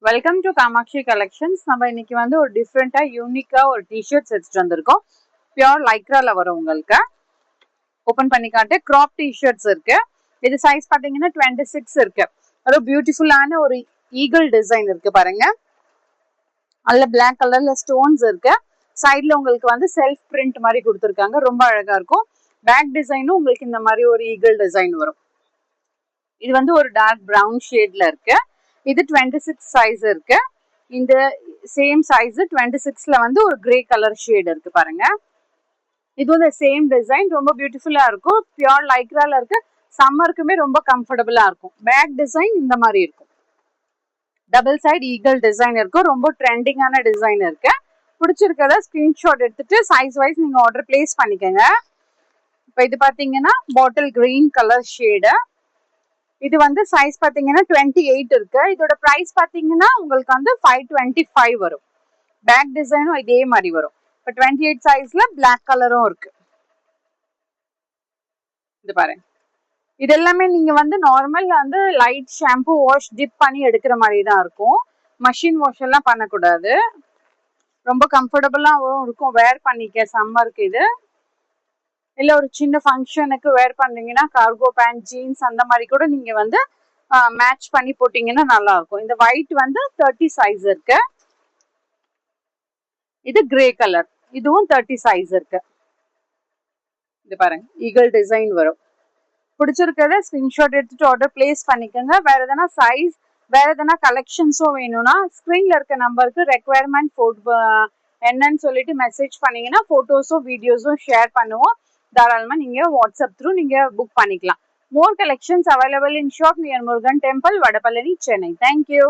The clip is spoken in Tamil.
Welcome to Kamakshi collections. நம்ம இன்னைக்கு வந்து ஒரு டிஃப்ரெண்டா யூனிக்கா ஒரு டிஷர்ட்ஸ் எடுத்துட்டு வந்திருக்கோம். பியோர் லைக்ரால வரும். உங்களுக்கு ஓபன் பண்ணி காட்டு. கிராப் டிஷர்ட்ஸ் இருக்கு. இது சைஸ் பாத்தீங்கன்னா 26 இருக்கு. அது பியூட்டிஃபுல்லான ஒரு ஈகிள் டிசைன் இருக்கு பாருங்க. அதுல பிளாக் கலர்ல ஸ்டோன்ஸ் இருக்கு. சைட்ல உங்களுக்கு வந்து செல்ஃப் பிரிண்ட் மாதிரி கொடுத்துருக்காங்க. ரொம்ப அழகா இருக்கும். பேக் டிசைனும் உங்களுக்கு இந்த மாதிரி ஒரு ஈகிள் டிசைன் வரும். இது வந்து ஒரு டார்க் பிரவுன் ஷேட்ல இருக்கு. இது 26 சைஸ் இருக்கு. இந்த சேம் சைஸ் 26ல வந்து ஒரு கிரே கலர் ஷேட் இருக்கு பாருங்க. இது வந்து சேம் டிசைன், ரொம்ப பியூட்டிஃபுல்லா இருக்கும். பியோர் லைக்ரால இருக்கு. சம்மருக்குமே ரொம்ப கம்ஃபர்டபுளா இருக்கும். பேக் டிசைன் இந்த மாதிரி இருக்கும். டபுள் சைடு ஈகிள் டிசைன் இருக்கும். ரொம்ப ட்ரெண்டிங்கான டிசைன் இருக்கு. பிடிச்சிருக்கத ஸ்கிரீன்ஷாட் எடுத்துட்டு சைஸ் வைஸ் நீங்க ஆர்டர் பிளேஸ் பண்ணிக்கோங்க. இப்போ இது பாத்தீங்கன்னா பாட்டில் கிரீன் கலர் ஷேடு. இது வந்து சைஸ் பாத்தீங்கன்னா 28 இருக்கு. இதோட பிரைஸ் பாத்தீங்கன்னா உங்களுக்கு வந்து 525 வரும். பேக் டிசைனும் இதே மாதிரி வரும். இப்போ 28 சைஸ்ல பிளாக் கலரும் இருக்கு. இது பாருங்க. இது எல்லாமே நீங்க வந்து நார்மல் வந்து லைட் ஷாம்பு வாஷ் டிப் பண்ணி எடுக்கிற மாதிரி தான் இருக்கும். மஷின் வாஷ் எல்லாம் பண்ணக்கூடாது. ரொம்ப கம்ஃபர்டபுளாகவும் இருக்கும். வேர் பண்ணிக்க சம்மருக்கு. இது இல்ல ஒரு சின்ன ஃபங்க்ஷனுக்கு வேர் பண்ணீங்கன்னா கார்கோ பேண்ட் ஜீன்ஸ் அந்த மாதிரி கூட நீங்க வந்து மேட்ச் பண்ணி போட்டீங்கன்னா நல்லா இருக்கும். இந்த ஒயிட் வந்து 30 சைஸ் இருக்கு. இது கிரே கலர், இதுவும் 30 சைஸ் இருக்கு. இது பாருங்க, ஈகிள் டிசைன் வரும். பிடிச்சிருக்கிறத ஸ்கிரீன்ஷாட் எடுத்துட்டு ஆர்டர் பிளேஸ் பண்ணிக்கோங்க. வேற எதனா சைஸ், வேற எதனா கலெக்ஷன்ஸும் வேணும்னா ஸ்கிரீன்ல இருக்க நம்பருக்கு ரெக்குவயர்மெண்ட் என்னன்னு சொல்லிட்டு மெசேஜ் பண்ணீங்கன்னா போட்டோஸும் வீடியோஸும் ஷேர் பண்ணுவோம். தாராளமா நீங்க வாட்ஸ்அப் த்ரூ நீங்க புக் பண்ணிக்கலாம். More collections available in shop near Murugan Temple, Vadapalani, Chennai. Thank you.